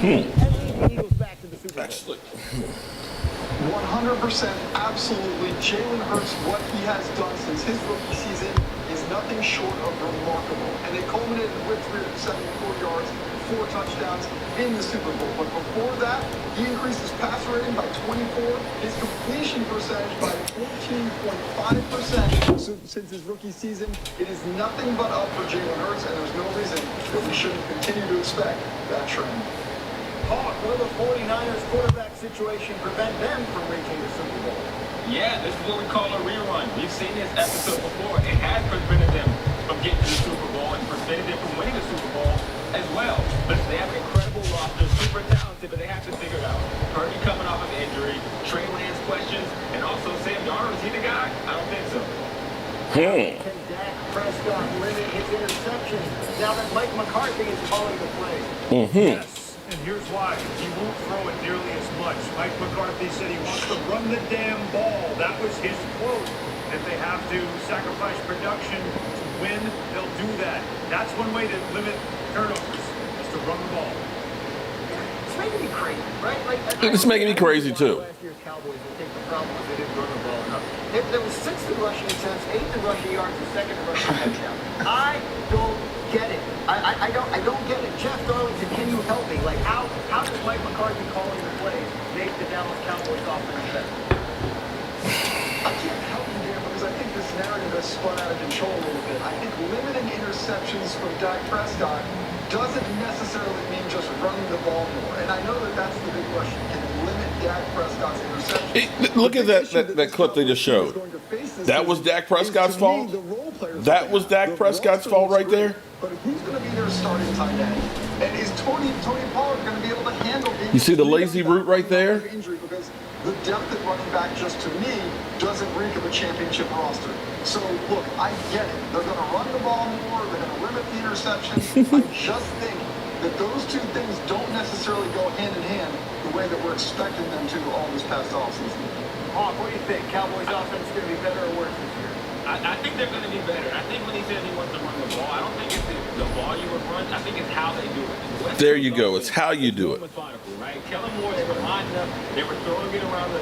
and lead the Eagles back to the Super Bowl. Actually. 100% absolutely. Jalen Hurts, what he has done since his rookie season is nothing short of remarkable. And it culminated with 374 yards, 4 touchdowns in the Super Bowl. But before that, he increased his passer rating by 24, his completion percentage by 14.5% since his rookie season. It is nothing but up for Jalen Hurts, and there's no reason that we shouldn't continue to expect that trend. Hawk, will the 49ers quarterback situation prevent them from reaching the Super Bowl? Yeah, this is what we call a rerun. We've seen this episode before. It has prevented them from getting to the Super Bowl and prevented them from winning the Super Bowl as well. But they have an incredible roster, super talented, but they have to figure it out. Purdy coming off of injury, Trey Lance questions, and also Sam Darnold. Is he the guy? I don't think so. Can Dak Prescott limit his interceptions now that Mike McCarthy is calling the plays? Yes, and here's why. He won't throw it nearly as much. Mike McCarthy said he wants to run the damn ball. That was his quote. If they have to sacrifice production to win, they'll do that. That's one way to limit turnovers, is to run the ball. It's making me crazy, right? It's making me crazy, too. Last year's Cowboys, I think the problem was they didn't run the ball enough. There was 6th in rushing attempts, 8th in rushing yards, and 2nd in rushing touchdown. I don't get it. I don't get it. Jeff Darlington, can you help me? Like, how does Mike McCarthy calling the plays make the Dallas Cowboys offense better? I can't help you there because I think this narrative has spun out of control a little bit. I think limiting interceptions from Dak Prescott doesn't necessarily mean just running the ball more. And I know that that's the big question. Can you limit Dak Prescott's interceptions? Look at that clip they just showed. That was Dak Prescott's fault? That was Dak Prescott's fault right there? But who's going to be their starting tight end? And is Tony Pollard going to be able to handle You see the lazy route right there? Injury, because the depth at running back, just to me, doesn't reek of a championship roster. So, look, I get it. They're going to run the ball more. They're going to limit the interceptions. I just think that those two things don't necessarily go hand in hand the way that we're expecting them to all this past offseason. Hawk, what do you think? Cowboys offense is going to be better or worse this year? I think they're going to be better. I think when he said he wants to run the ball, I don't think it's the volume of runs. I think it's how they do it. There you go. It's how you do it. Methodical, right? Kellen Moore, they were lining up. They were throwing it around the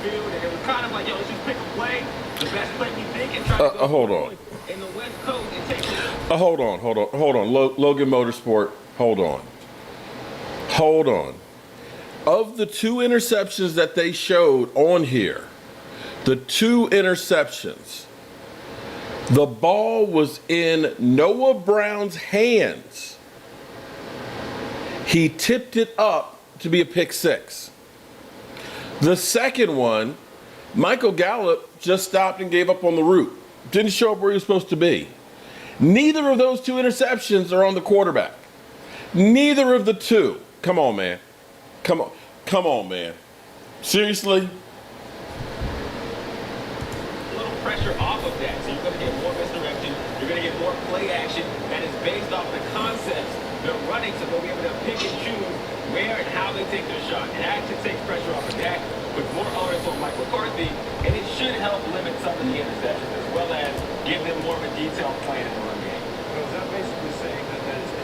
field. And it was kind of like, yo, let's just pick a play, the best play we think, and try to go hold on. in the West Coast and take it. Hold on. Logan Motorsport, hold on. Of the 2 interceptions that they showed on here, the 2 interceptions, the ball was in Noah Brown's hands. He tipped it up to be a pick 6. The second one, Michael Gallup just stopped and gave up on the route. Didn't show up where he was supposed to be. Neither of those 2 interceptions are on the quarterback. Neither of the 2. Come on, man. Come on, man. Seriously? A little pressure off of that, so you're going to get more misdirection. You're going to get more play action that is based off the concepts they're running, so they'll be able to pick and choose where and how they take their shot. And that actually takes pressure off of that, with more onus on Mike McCarthy, and it should help limit some of the interceptions as well as give them more of a detailed plan in the run game. So is that basically saying that it's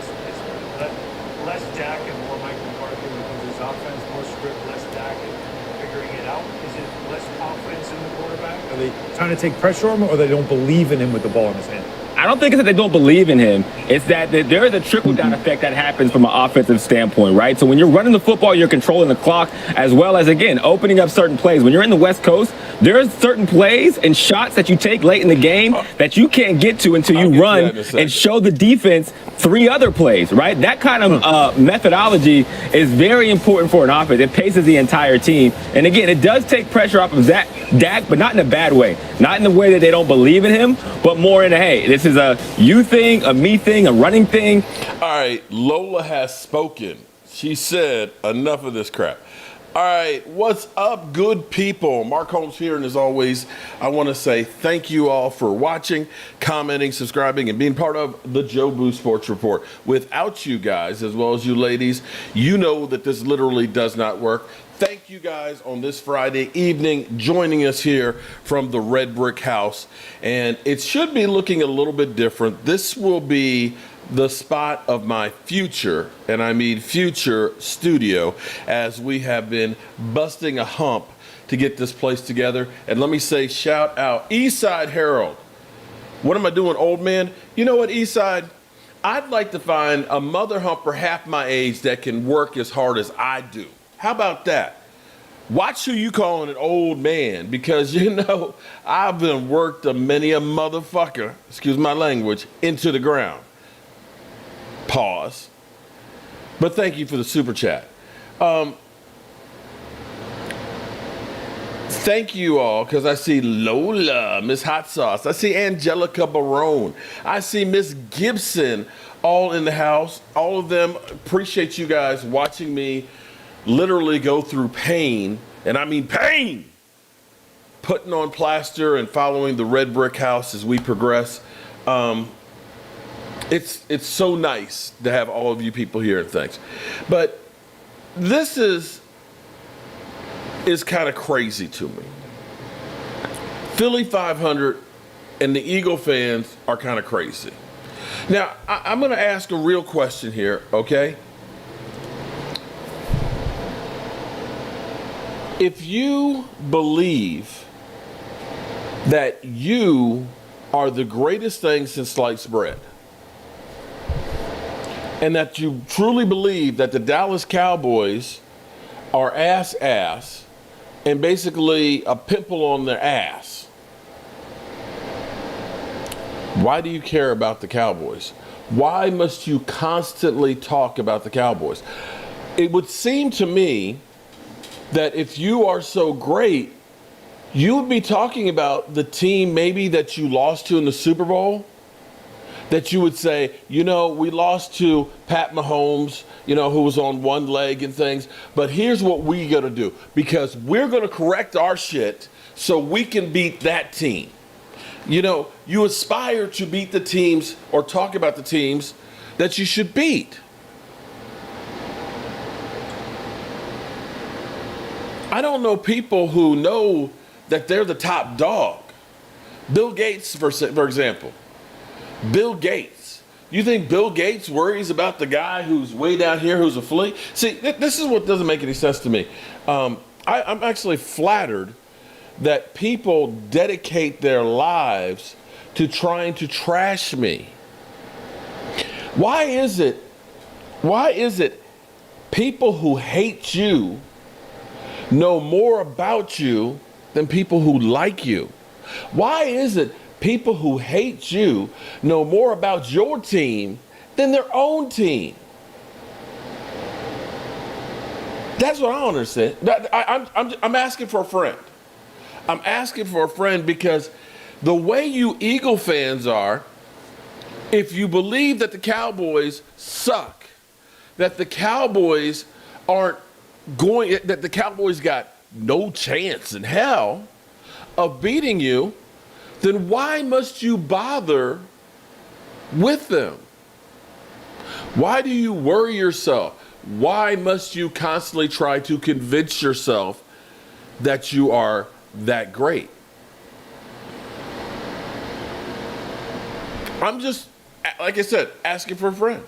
less Dak and more Mike McCarthy because his offense, more script, less Dak and figuring it out? Is it less confidence in the quarterback? Are they trying to take pressure on him, or they don't believe in him with the ball in his hand? I don't think it's that they don't believe in him. It's that there is a trickle-down effect that happens from an offensive standpoint, right? So when you're running the football, you're controlling the clock, as well as, again, opening up certain plays. When you're in the West Coast, there's certain plays and shots that you take late in the game that you can't get to until you run and show the defense 3 other plays, right? That kind of methodology is very important for an offense. It paces the entire team. And, again, it does take pressure off of Dak, but not in a bad way. Not in the way that they don't believe in him, but more in a, hey, this is a you thing, a me thing, a running thing. All right, Lola has spoken. She said, enough of this crap. All right, what's up, good people? Mark Holmes here, and as always, I want to say thank you all for watching, commenting, subscribing, and being part of the Joe Boo Sports Report. Without you guys, as well as you ladies, you know that this literally does not work. Thank thank you guys on this Friday evening joining us here from the Red Brick House. And it should be looking a little bit different. This will be the spot of my future, and I mean future studio, as we have been busting a hump to get this place together. And let me say, shout out Eastside Herald. What am I doing, old man? You know what, Eastside? I'd like to find a mother humper half my age that can work as hard as I do. How about that? Watch who you calling an old man, because you know I've been worked a many a motherfucker, excuse my language, into the ground. Pause. But thank you for the super chat. Thank you all, because I see Lola, Miss Hot Sauce. I see Angelica Barone. I see Miss Gibson all in the house. All of them, appreciate you guys watching me literally go through pain, and I mean pain, putting on plaster and following the Red Brick House as we progress. It's so nice to have all of you people here, and thanks. But this is kind of crazy to me. Philly 500 and the Eagle fans are kind of crazy. Now, I'm going to ask a real question here, okay? If you believe that you are the greatest thing since sliced bread, and that you truly believe that the Dallas Cowboys are ass, and basically a pimple on their ass, why do you care about the Cowboys? Why must you constantly talk about the Cowboys? It would seem to me that if you are so great, you would be talking about the team maybe that you lost to in the Super Bowl. That you would say, you know, we lost to Pat Mahomes, you know, who was on one leg and things, but here's what we got to do, because we're going to correct our shit so we can beat that team. You know, you aspire to beat the teams or talk about the teams that you should beat. I don't know people who know that they're the top dog. Bill Gates, for example. Bill Gates. You think Bill Gates worries about the guy who's way down here who's a flea? See, this is what doesn't make any sense to me. I'm actually flattered that people dedicate their lives to trying to trash me. Why is it people who hate you know more about you than people who like you? Why is it people who hate you know more about your team than their own team? That's what I don't understand. I'm asking for a friend. I'm asking for a friend, because the way you Eagle fans are, if you believe that the Cowboys suck, that the Cowboys that the Cowboys got no chance in hell of beating you, then why must you bother with them? Why do you worry yourself? Why must you constantly try to convince yourself that you are that great? I'm just, like I said, asking for a friend.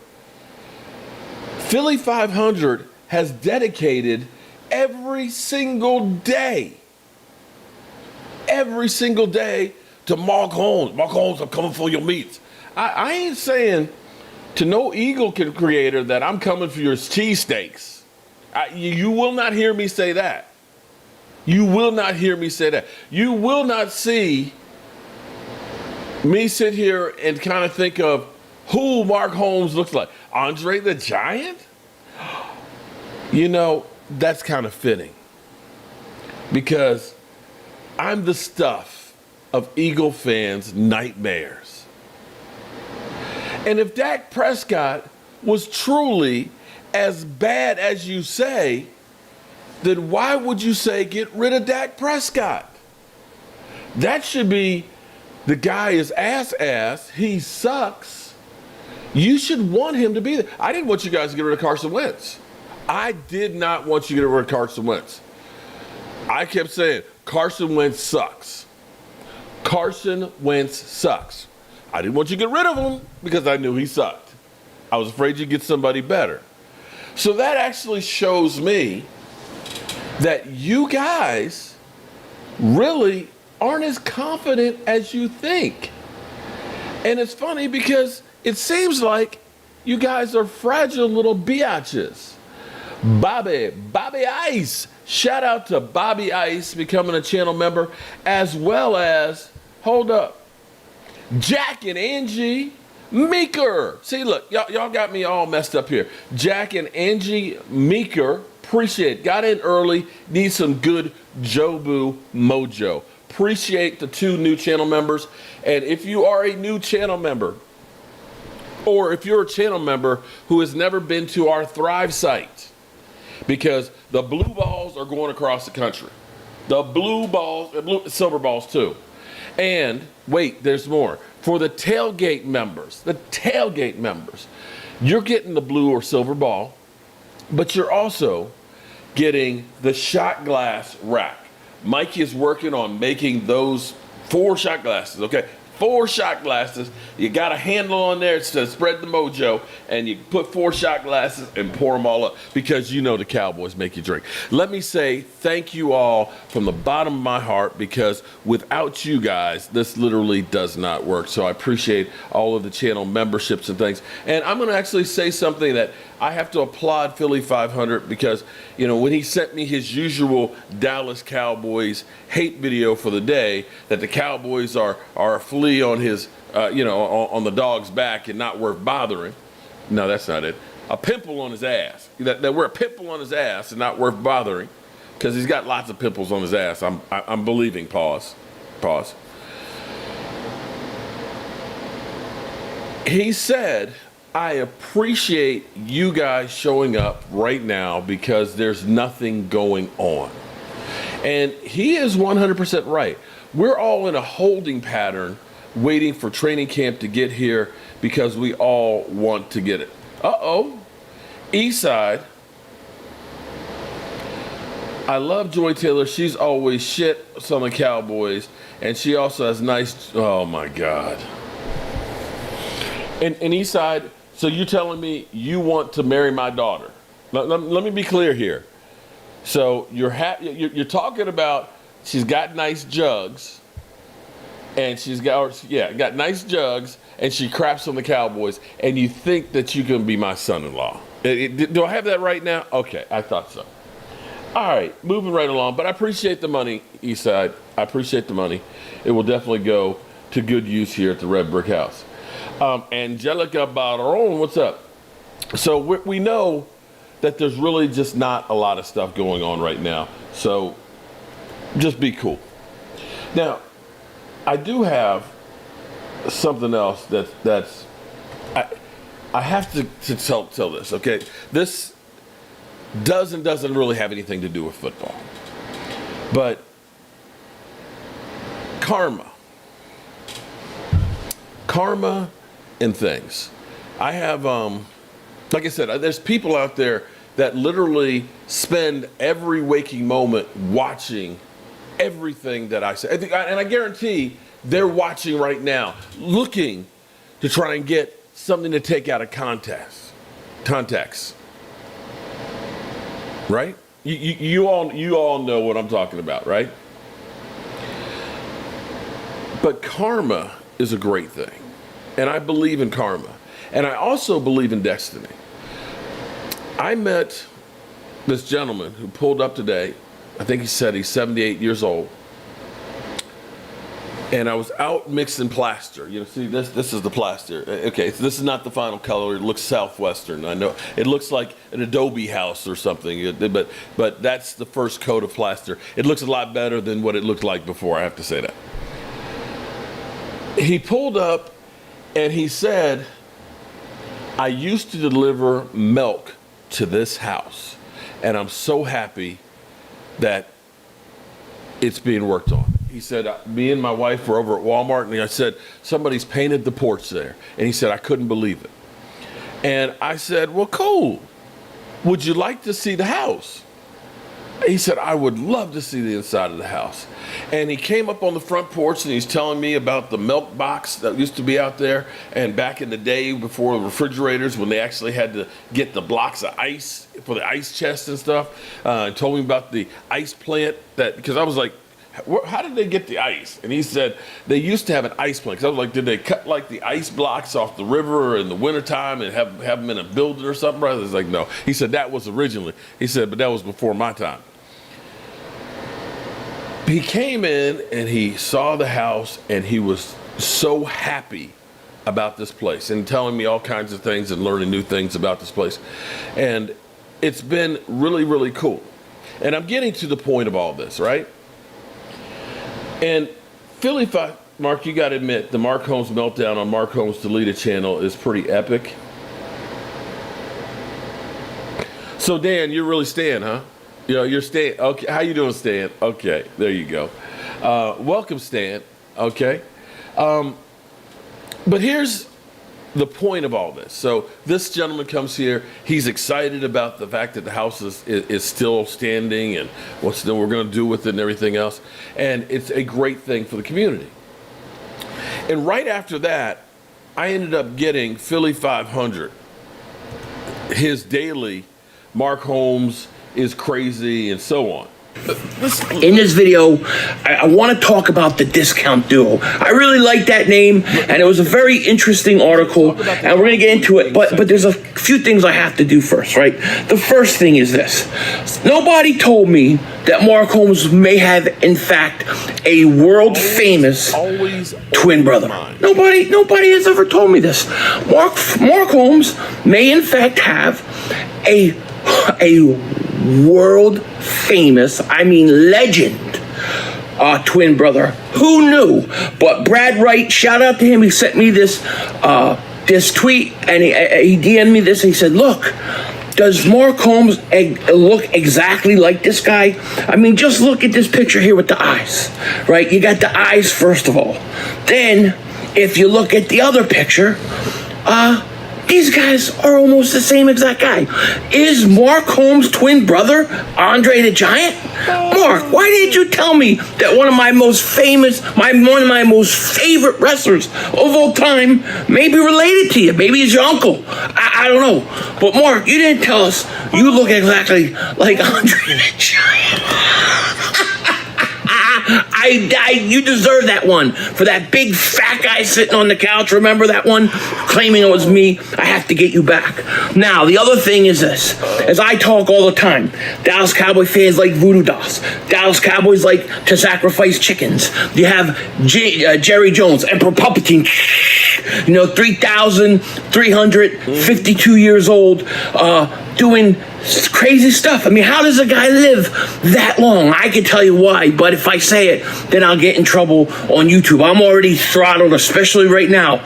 Philly 500 has dedicated every single day to Mark Holmes. Mark Holmes, I'm coming for your meats. I ain't saying to no Eagle creator that I'm coming for your cheesesteaks. You will not hear me say that. You will not hear me say that. You will not see me sit here and kind of think of who Mark Holmes looks like. Andre the Giant? You know, that's kind of fitting, because I'm the stuff of Eagle fans' nightmares. And if Dak Prescott was truly as bad as you say, then why would you say get rid of Dak Prescott? That should be, the guy is ass, he sucks. You should want him to be there. I didn't want you guys to get rid of Carson Wentz. I did not want you to get rid of Carson Wentz. I kept saying, Carson Wentz sucks. Carson Wentz sucks. I didn't want you to get rid of him because I knew he sucked. I was afraid you'd get somebody better. So that actually shows me that you guys really aren't as confident as you think. And it's funny because it seems like you guys are fragile little biatches. Bobby Ice. Shout out to Bobby Ice becoming a channel member, as well as, hold up, Jack and Angie Meeker. See, look, y'all got me all messed up here. Jack and Angie Meeker, appreciate it. Got in early, need some good Jobu mojo. Appreciate the 2 new channel members. And if you are a new channel member, or if you're a channel member who has never been to our Thrive site, because the blue balls are going across the country. The blue balls, silver balls too. And wait, there's more. For the tailgate members, you're getting the blue or silver ball, but you're also getting the shot glass rack. Mike is working on making those 4 shot glasses, okay? 4 shot glasses. You got a handle on there. It says spread the mojo, and you put 4 shot glasses and pour them all up because you know the Cowboys make you drink. Let me say thank you all from the bottom of my heart, because without you guys, this literally does not work. So I appreciate all of the channel memberships and things. And I'm going to actually say something that I have to applaud Philly 500, because, you know, when he sent me his usual Dallas Cowboys hate video for the day, that the Cowboys are a flea on his, on the dog's back and not worth bothering. No, that's not it. A pimple on his ass. That we're a pimple on his ass and not worth bothering, because he's got lots of pimples on his ass. I'm believing. Pause. He said, I appreciate you guys showing up right now because there's nothing going on. And he is 100% right. We're all in a holding pattern waiting for training camp to get here because we all want to get it. Uh-oh. Eastside. I love Joy Taylor. She's always shit on the Cowboys. And she also has nice, oh my God. And Eastside, so you're telling me you want to marry my daughter? Let me be clear here. So you're talking about she's got nice jugs, and she's got nice jugs, and she craps on the Cowboys, and you think that you can be my son-in-law. Do I have that right now? Okay, I thought so. All right, moving right along. But I appreciate the money, Eastside. I appreciate the money. It will definitely go to good use here at the Red Brick House. Angelica Baron, what's up? So we know that there's really just not a lot of stuff going on right now. So just be cool. Now, I do have something else that's I have to tell this, okay? This doesn't really have anything to do with football. But karma and things. I have, like I said, there's people out there that literally spend every waking moment watching everything that I say. And I guarantee they're watching right now, looking to try and get something to take out of context. Right? You all know what I'm talking about, right? But karma is a great thing. And I believe in karma. And I also believe in destiny. I met this gentleman who pulled up today. I think he said he's 78 years old. And I was out mixing plaster. You know, see, this is the plaster. Okay, so this is not the final color. It looks southwestern. I know it looks like an adobe house or something, but that's the first coat of plaster. It looks a lot better than what it looked like before, I have to say that. He pulled up and he said, I used to deliver milk to this house, and I'm so happy that it's being worked on. He said, me and my wife were over at Walmart, and I said, somebody's painted the porch there. And he said, I couldn't believe it. And I said, well, cool. Would you like to see the house? He said, I would love to see the inside of the house. And he came up on the front porch and he's telling me about the milk box that used to be out there. And back in the day before refrigerators, when they actually had to get the blocks of ice for the ice chest and stuff, told me about the ice plant because I was like, how did they get the ice? And he said they used to have an ice plant. Because I was like, did they cut like the ice blocks off the river in the wintertime and have them in a building or something? I was like, no. He said that was originally. He said, but that was before my time. He came in and he saw the house and he was so happy about this place and telling me all kinds of things and learning new things about this place. And it's been really, really cool. And I'm getting to the point of all this, right? And Philly, Mark, you got to admit, the Mark Holmes meltdown on Mark Holmes' deleted channel is pretty epic. So, Dan, you're really Stan, huh? You're Stan. Okay, how you doing, Stan? Okay, there you go. Welcome, Stan. Okay. But here's the point of all this. So this gentleman comes here. He's excited about the fact that the house is still standing and what we're going to do with it and everything else. And it's a great thing for the community. And right after that, I ended up getting Philly 500, his daily Mark Holmes is crazy and so on. In this video, I want to talk about the Discount Duo. I really like that name, and it was a very interesting article, and we're going to get into it, but there's a few things I have to do first, right? The first thing is this. Nobody told me that Mark Holmes may have, in fact, a world-famous twin brother. Nobody has ever told me this. Mark Holmes may, in fact, have a world famous, I mean legend, twin brother. Who knew? But Brad Wright, shout out to him. He sent me this tweet and he DM'd me this. And he said, "Look, does Mark Holmes look exactly like this guy? I mean, just look at this picture here with the eyes, right? You got the eyes first of all. Then, if you look at the other picture, these guys are almost the same exact guy. Is Mark Holmes' twin brother Andre the Giant? Mark, why didn't you tell me that one of my most favorite wrestlers of all time may be related to you? Maybe he's your uncle. I don't know. But Mark, you didn't tell us you look exactly like Andre the Giant. You deserve that one for that big fat guy sitting on the couch. Remember that one? Claiming it was me. I have to get you back. Now, the other thing is this. As I talk all the time, Dallas Cowboy fans like voodoo dolls. Dallas Cowboys like to sacrifice chickens. You have Jerry Jones, Emperor Palpatine, 3,352 years old, doing crazy stuff. I mean, how does a guy live that long? I can tell you why, but if I say it, then I'll get in trouble on YouTube. I'm already throttled, especially right now.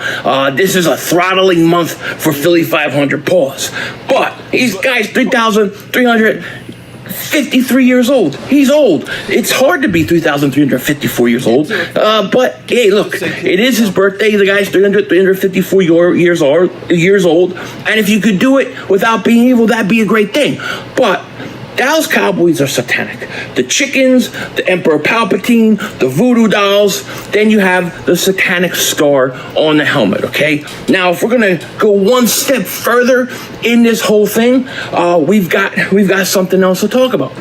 This is a throttling month for Philly 500. Pause. But these guys, 3,353 years old. He's old. It's hard to be 3,354 years old. But hey, look, it is his birthday. The guy's 354 years old. And if you could do it without being evil, that'd be a great thing. But Dallas Cowboys are satanic. The chickens, the Emperor Palpatine, the voodoo dolls, then you have the satanic star on the helmet, okay? Now, if we're gonna go one step further in this whole thing, we've got something else to talk about.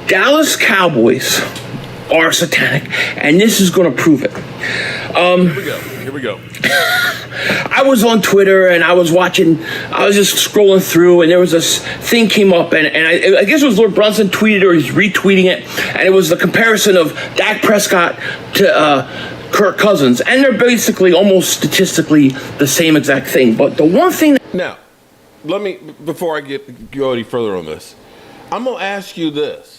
Dallas Cowboys are satanic, and this is gonna prove it. Here we go. I was on Twitter and I was just scrolling through, and there was this thing came up, and I guess it was Lord Brunson tweeted or he's retweeting it, and it was the comparison of Dak Prescott to Kirk Cousins, and they're basically almost statistically the same exact thing. But the one thing Now, before I go any further on this, I'm going to ask you this.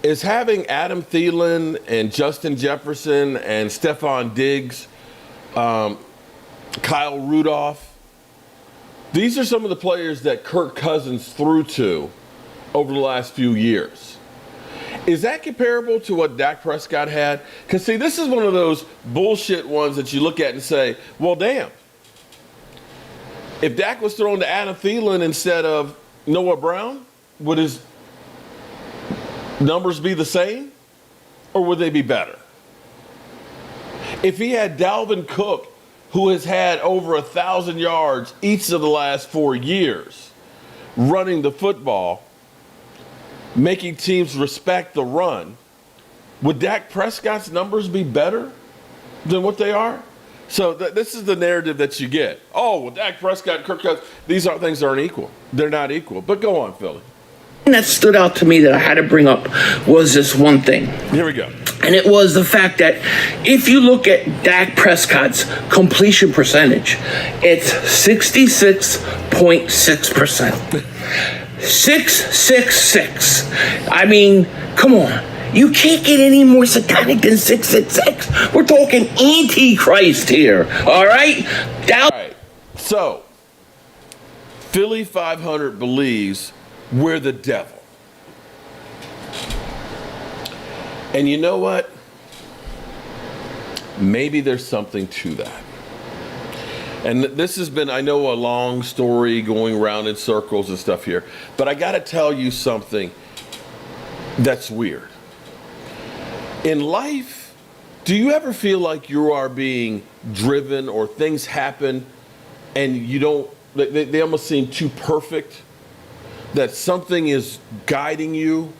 Is having Adam Thielen and Justin Jefferson and Stephon Diggs, Kyle Rudolph, these are some of the players that Kirk Cousins threw to over the last few years. Is that comparable to what Dak Prescott had? Because, see, this is one of those bullshit ones that you look at and say, well, damn. If Dak was thrown to Adam Thielen instead of Noah Brown, would his numbers be the same or would they be better? If he had Dalvin Cook, who has had over 1,000 yards each of the last 4 years, running the football, making teams respect the run, would Dak Prescott's numbers be better than what they are? So this is the narrative that you get. Oh, well, Dak Prescott, Kirk Cousins, these things aren't equal. They're not equal. But go on, Philly. That stood out to me that I had to bring up was this one thing. Here we go. And it was the fact that if you look at Dak Prescott's completion percentage, it's 66.6%. 666. I mean, come on. You can't get any more satanic than 666. We're talking Antichrist here. All right? All right. So, Philly 500 believes we're the devil. And you know what? Maybe there's something to that. And this has been, I know, a long story going around in circles and stuff here, but I got to tell you something that's weird. In life, do you ever feel like you are being driven or things happen and you don't, they almost seem too perfect, that something is guiding you?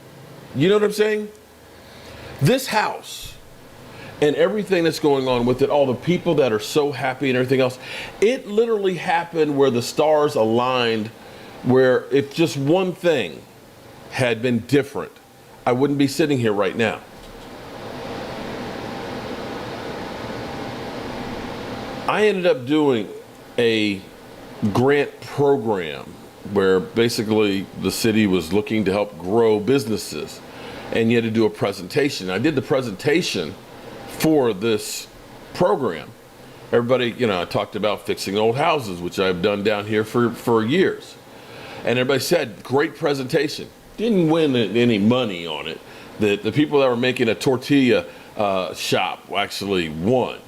You know what I'm saying? This house and everything that's going on with it, all the people that are so happy and everything else, it literally happened where the stars aligned, where if just one thing had been different, I wouldn't be sitting here right now. I ended up doing a grant program where basically the city was looking to help grow businesses, and you had to do a presentation. I did the presentation for this program. Everybody, I talked about fixing old houses, which I've done down here for years. And everybody said, great presentation. Didn't win any money on it. The people that were making a tortilla shop actually won.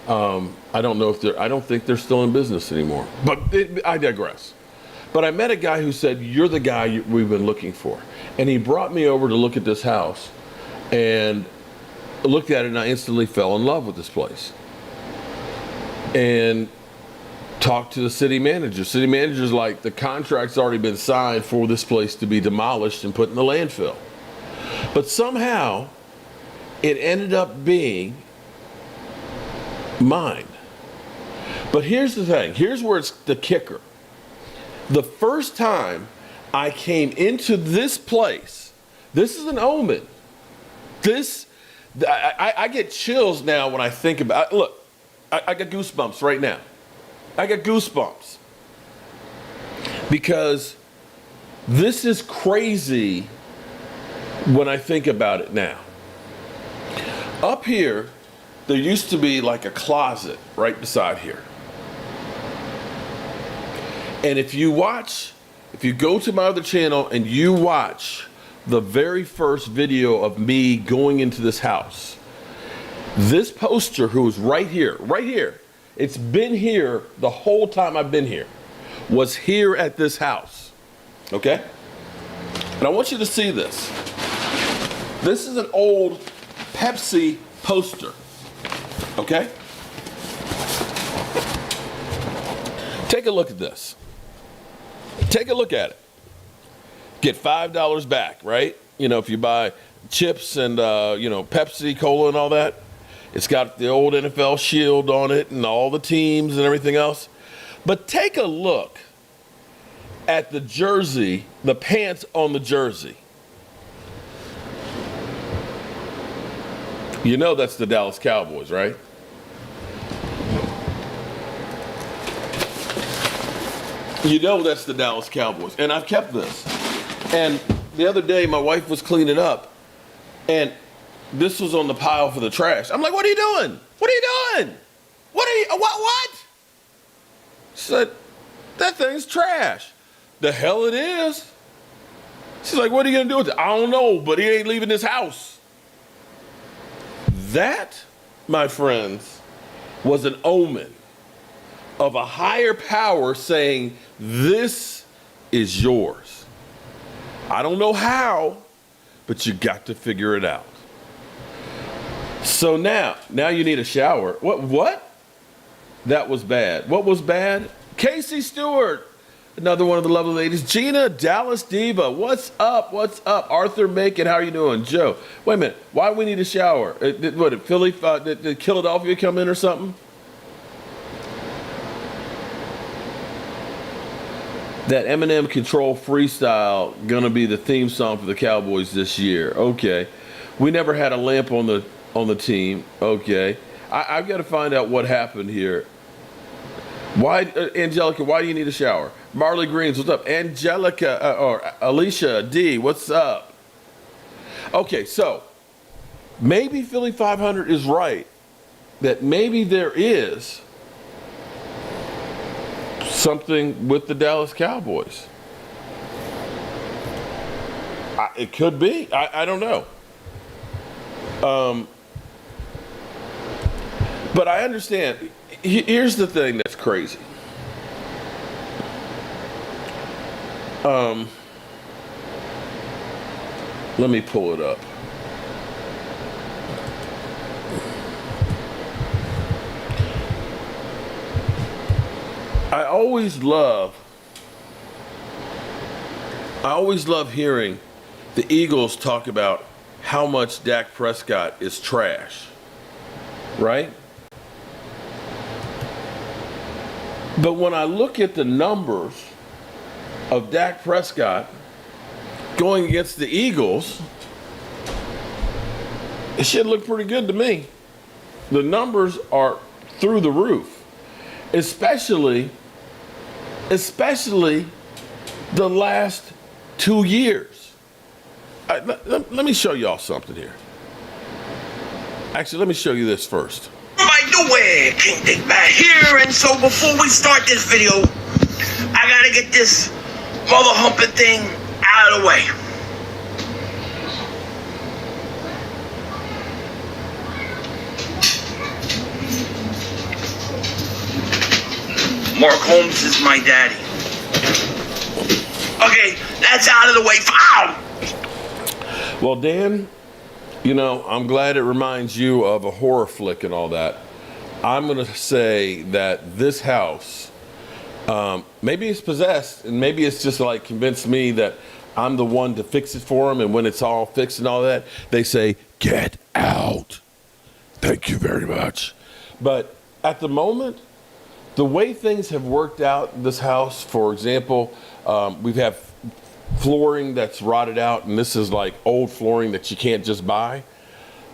I don't think they're still in business anymore. But I digress. But I met a guy who said, you're the guy we've been looking for. And he brought me over to look at this house and looked at it, and I instantly fell in love with this place. And talked to the city manager. City manager's like, the contract's already been signed for this place to be demolished and put in the landfill. But somehow it ended up being mine. But here's the thing. Here's where it's the kicker. The first time I came into this place, this is an omen. I get chills now when I think about it. Look, I got goosebumps right now. I got goosebumps. Because this is crazy when I think about it now. Up here, there used to be like a closet right beside here. And if you go to my other channel and you watch the very first video of me going into this house, this poster who was right here, it's been here the whole time I've been here, was here at this house, okay? And I want you to see this. This is an old Pepsi poster, okay? Take a look at this. Take a look at it. Get $5 back, right? If you buy chips and, Pepsi, Cola and all that. It's got the old NFL shield on it and all the teams and everything else. But take a look at the jersey, the pants on the jersey. You know that's the Dallas Cowboys, right? You know that's the Dallas Cowboys. And I've kept this. And the other day, my wife was cleaning up, and this was on the pile for the trash. I'm like, what are you doing? What are you doing? What? She said, that thing's trash. The hell it is. She's like, what are you going to do with it? I don't know, but he ain't leaving this house. That, my friends, was an omen of a higher power saying, this is yours. I don't know how, but you got to figure it out. So now you need a shower. What? That was bad. What was bad? Casey Stewart, another one of the lovely ladies. Gina, Dallas Diva, what's up? What's up? Arthur Macon, how are you doing? Joe, wait a minute. Why do we need a shower? Did Philly, did Philadelphia come in or something? That Eminem Control freestyle gonna be the theme song for the Cowboys this year. Okay, we never had a lamp on the team. Okay, I've got to find out what happened here. Why, Angelica? Why do you need a shower? Marley Greens, what's up? Angelica or Alicia D, what's up? Okay, so maybe Philly 500 is right. That maybe there is something with the Dallas Cowboys. It could be. I don't know. But I understand. Here's the thing that's crazy. Let me pull it up. I always love hearing the Eagles talk about how much Dak Prescott is trash, right? But when I look at the numbers of Dak Prescott going against the Eagles, it should look pretty good to me. The numbers are through the roof, especially the last 2 years. Let me show y'all something here. Actually, let me show you this first. By the way, King Dick back here, and so before we start this video, I gotta get this mother humping thing out of the way. Mark Holmes is my daddy. Okay, that's out of the way. Ow! Well, Dan, you know, I'm glad it reminds you of a horror flick and all that. I'm going to say that this house, maybe it's possessed, and maybe it's just like convinced me that I'm the one to fix it for them, and when it's all fixed and all that, they say, get out. Thank you very much. But at the moment, the way things have worked out in this house, for example, we have flooring that's rotted out, and this is like old flooring that you can't just buy.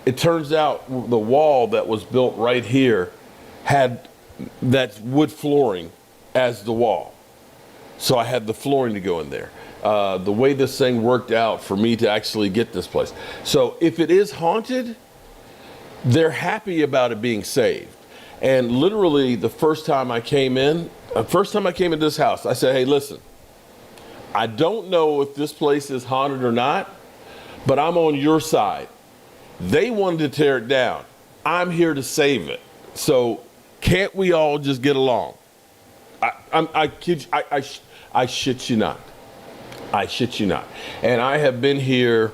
It turns out the wall that was built right here had that wood flooring as the wall. So I had the flooring to go in there. The way this thing worked out for me to actually get this place. So if it is haunted, they're happy about it being saved. And literally the first time I came in this house, I said, hey, listen, I don't know if this place is haunted or not, but I'm on your side. They wanted to tear it down. I'm here to save it. So can't we all just get along? I shit you not. I shit you not. And I have been here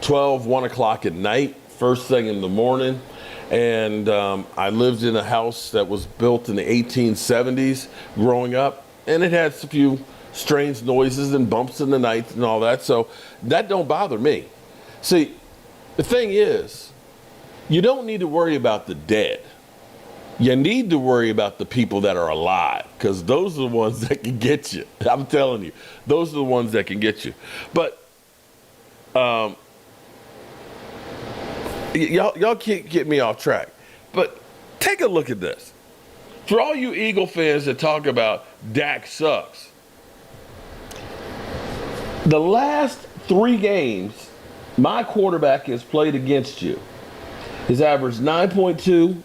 1 o'clock at night, first thing in the morning. And I lived in a house that was built in the 1870s growing up. And it had a few strange noises and bumps in the night and all that. So that don't bother me. See, the thing is, you don't need to worry about the dead. You need to worry about the people that are alive, because those are the ones that can get you. I'm telling you, those are the ones that can get you. But y'all can't get me off track. But take a look at this. For all you Eagle fans that talk about Dak sucks, the last 3 games my quarterback has played against you has averaged 9.2,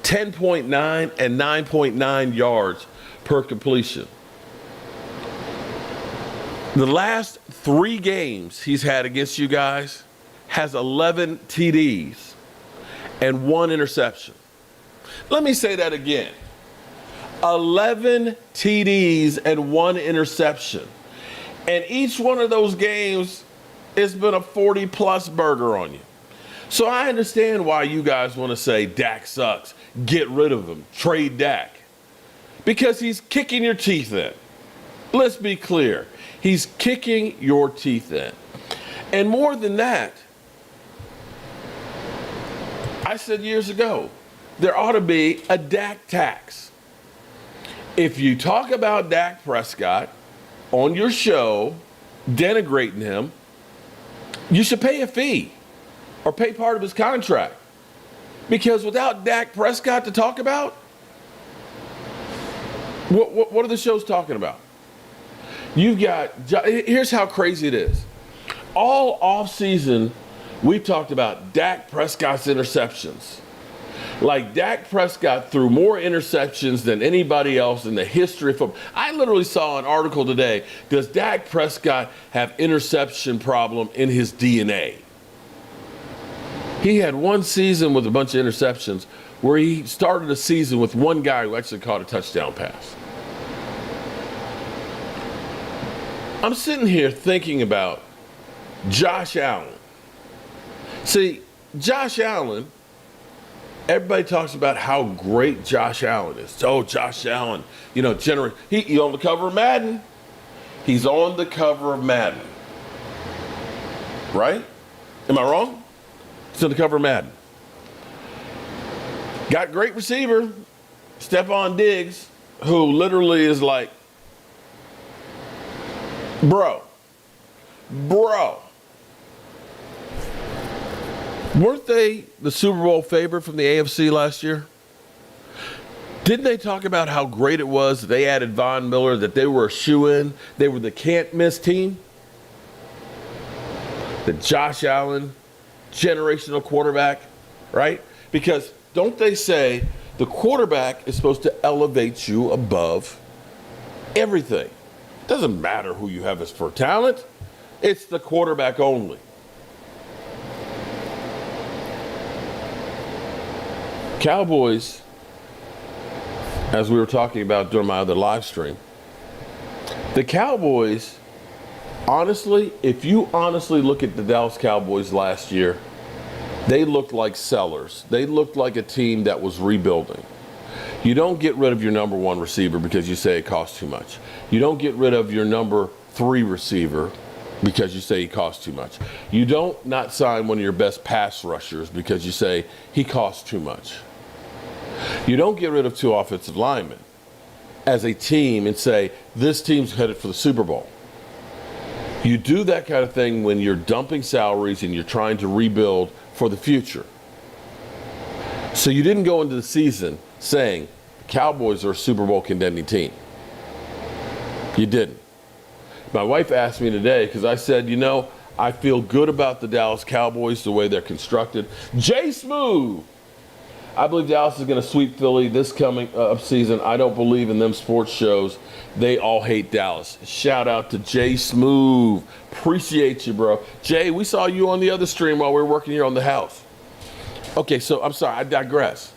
10.9, and 9.9 yards per completion. The last 3 games he's had against you guys has 11 TDs and 1 interception. Let me say that again. 11 TDs and 1 interception. And each one of those games It's been a 40-plus burger on you. So I understand why you guys want to say Dak sucks, get rid of him, trade Dak. Because he's kicking your teeth in. Let's be clear. He's kicking your teeth in. And more than that, I said years ago, there ought to be a Dak tax. If you talk about Dak Prescott on your show, denigrating him, you should pay a fee or pay part of his contract. Because without Dak Prescott to talk about, what are the shows talking about? You've got, here's how crazy it is. All offseason, we've talked about Dak Prescott's interceptions. Like Dak Prescott threw more interceptions than anybody else in the history of football. I literally saw an article today, does Dak Prescott have interception problem in his DNA? He had one season with a bunch of interceptions where he started a season with one guy who actually caught a touchdown pass. I'm sitting here thinking about Josh Allen. See, Josh Allen, everybody talks about how great Josh Allen is. Oh, Josh Allen, he's on the cover of Madden. He's on the cover of Madden. Right? Am I wrong? He's on the cover of Madden. Got great receiver, Stephon Diggs, who literally is like, Bro. Weren't they the Super Bowl favorite from the AFC last year? Didn't they talk about how great it was that they added Von Miller, that they were a shoo-in, they were the can't-miss team? The Josh Allen, generational quarterback, right? Because don't they say the quarterback is supposed to elevate you above everything? Doesn't matter who you have as for talent. It's the quarterback only. Cowboys, as we were talking about during my other live stream, the Cowboys, honestly, if you honestly look at the Dallas Cowboys last year, they looked like sellers. They looked like a team that was rebuilding. You don't get rid of your number one receiver because you say it costs too much. You don't get rid of your number 3 receiver because you say he costs too much. You don't not sign one of your best pass rushers because you say he costs too much. You don't get rid of 2 offensive linemen as a team and say, this team's headed for the Super Bowl. You do that kind of thing when you're dumping salaries and you're trying to rebuild for the future. So you didn't go into the season saying the Cowboys are a Super Bowl contending team. You didn't. My wife asked me today because I said, I feel good about the Dallas Cowboys, the way they're constructed. Jay Smooth. I believe Dallas is going to sweep Philly this coming up season. I don't believe in them sports shows. They all hate Dallas. Shout out to Jay Smooth. Appreciate you, bro. Jay, we saw you on the other stream while we were working here on the house. Okay, so I'm sorry, I digress.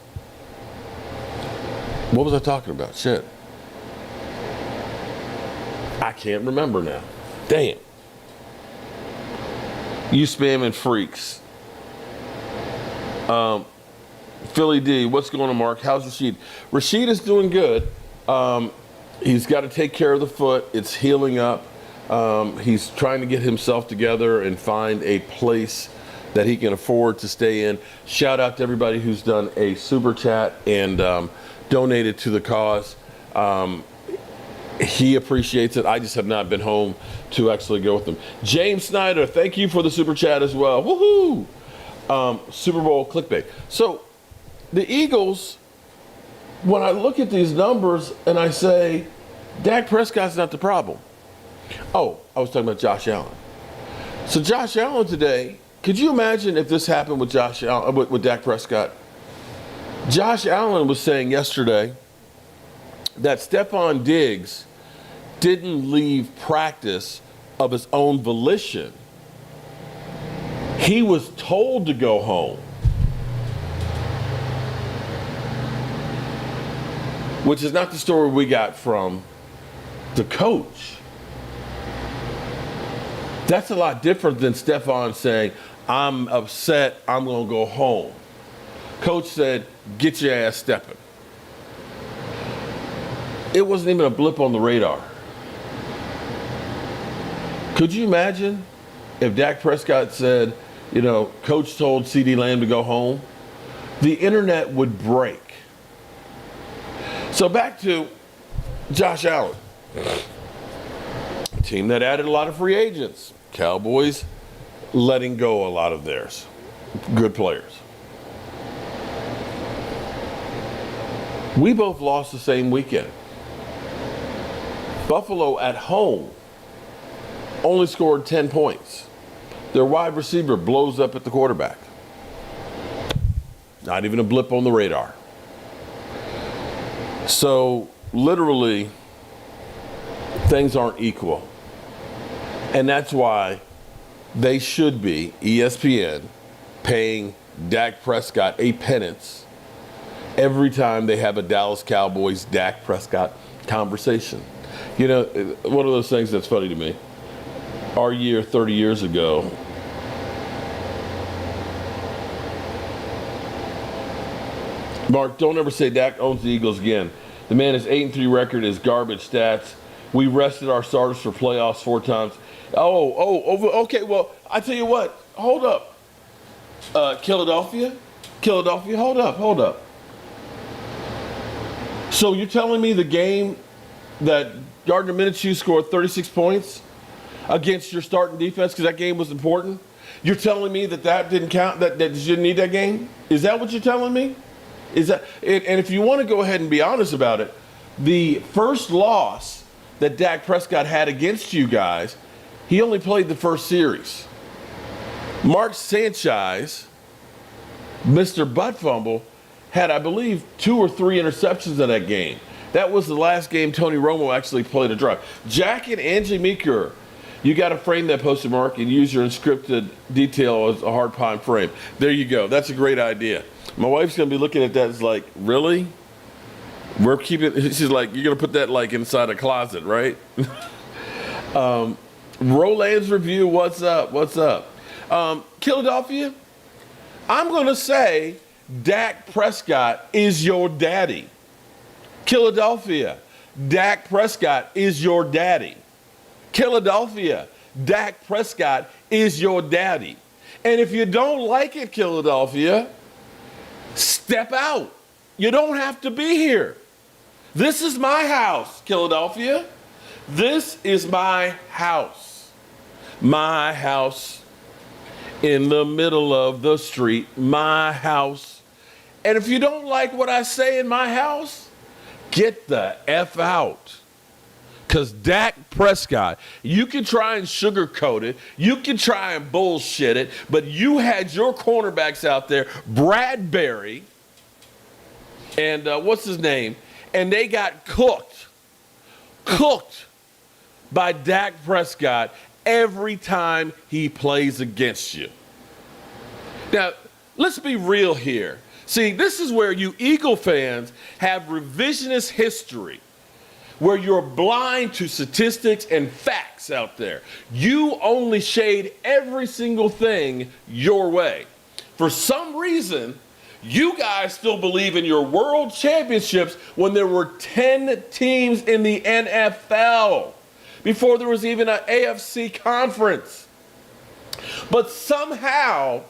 What was I talking about? Shit. I can't remember now. Damn. You spamming freaks. Philly D, what's going on, Mark? How's Rashid? Rashid is doing good. He's got to take care of the foot. It's healing up. He's trying to get himself together and find a place that he can afford to stay in. Shout out to everybody who's done a super chat and donated to the cause. He appreciates it. I just have not been home to actually go with him. James Snyder, thank you for the super chat as well. Woohoo! Super Bowl clickbait. So the Eagles, when I look at these numbers and I say, Dak Prescott's not the problem. Oh, I was talking about Josh Allen. So Josh Allen today, could you imagine if this happened with Josh Allen, with Dak Prescott? Josh Allen was saying yesterday that Stephon Diggs didn't leave practice of his own volition. He was told to go home. Which is not the story we got from the coach. That's a lot different than Stephon saying, I'm upset, I'm going to go home. Coach said, get your ass stepping. It wasn't even a blip on the radar. Could you imagine if Dak Prescott said, Coach told CeeDee Lamb to go home? The internet would break. So back to Josh Allen. A team that added a lot of free agents. Cowboys letting go a lot of theirs. Good players. We both lost the same weekend. Buffalo at home only scored 10 points. Their wide receiver blows up at the quarterback. Not even a blip on the radar. So, literally, things aren't equal. And that's why they should be, ESPN, paying Dak Prescott a penance every time they have a Dallas Cowboys Dak Prescott conversation. One of those things that's funny to me. Our year 30 years ago, Mark, don't ever say Dak owns the Eagles again. The man is 8-3 record is garbage stats. We rested our starters for playoffs 4 times. Okay, well, I tell you what, hold up. Philadelphia, hold up. So you're telling me the game that Gardner Minshew scored 36 points against your starting defense because that game was important? You're telling me that didn't count, that you didn't need that game? Is that what you're telling me? And if you want to go ahead and be honest about it, the first loss that Dak Prescott had against you guys, he only played the first series. Mark Sanchez, Mr. Butt Fumble, had, I believe, 2 or 3 interceptions in that game. That was the last game Tony Romo actually played a drive. Jack and Angie Meeker, you got to frame that poster, Mark, and use your unscripted detail as a hard pine frame. There you go. That's a great idea. My wife's going to be looking at that as like, really? She's like, you're going to put that like inside a closet, right? Roland's review, what's up? Philadelphia, I'm going to say Dak Prescott is your daddy. Philadelphia, Dak Prescott is your daddy. Philadelphia, Dak Prescott is your daddy. And if you don't like it, Philadelphia, step out. You don't have to be here. This is my house, Philadelphia. This is my house. My house in the middle of the street. My house. And if you don't like what I say in my house, get the F out. Because Dak Prescott, you can try and sugarcoat it. You can try and bullshit it. But you had your cornerbacks out there, Bradbury, and what's his name? And they got cooked by Dak Prescott every time he plays against you. Now, let's be real here. See, this is where you Eagle fans have revisionist history, where you're blind to statistics and facts out there. You only shade every single thing your way. For some reason, you guys still believe in your world championships when there were 10 teams in the NFL, before there was even an AFC conference. But somehow,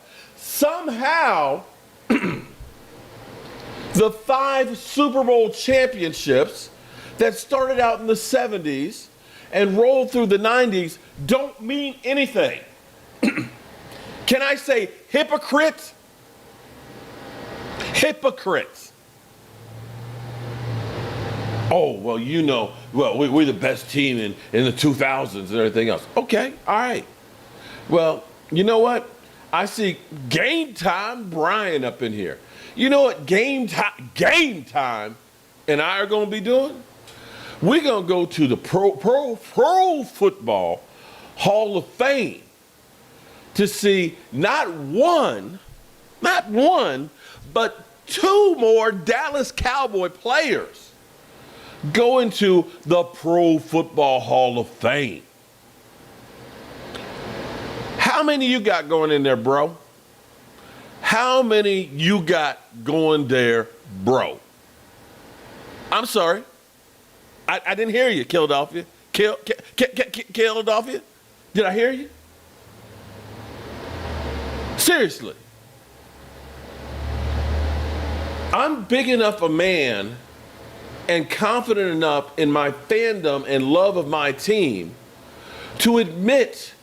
the 5 Super Bowl championships that started out in the 70s and rolled through the 90s don't mean anything. Can I say hypocrites? Hypocrites. Oh, well, we're the best team in the 2000s and everything else. Okay, all right. Well, you know what? I see Game Time Brian up in here. You know what Game Time and I are going to be doing? We're going to go to the Pro Football Hall of Fame to see not one, but 2 more Dallas Cowboy players go into the Pro Football Hall of Fame. How many you got going in there, bro? How many you got going there, bro? I'm sorry. I didn't hear you, Philadelphia. Philadelphia? Did I hear you? Seriously. I'm big enough a man and confident enough in my fandom and love of my team to admit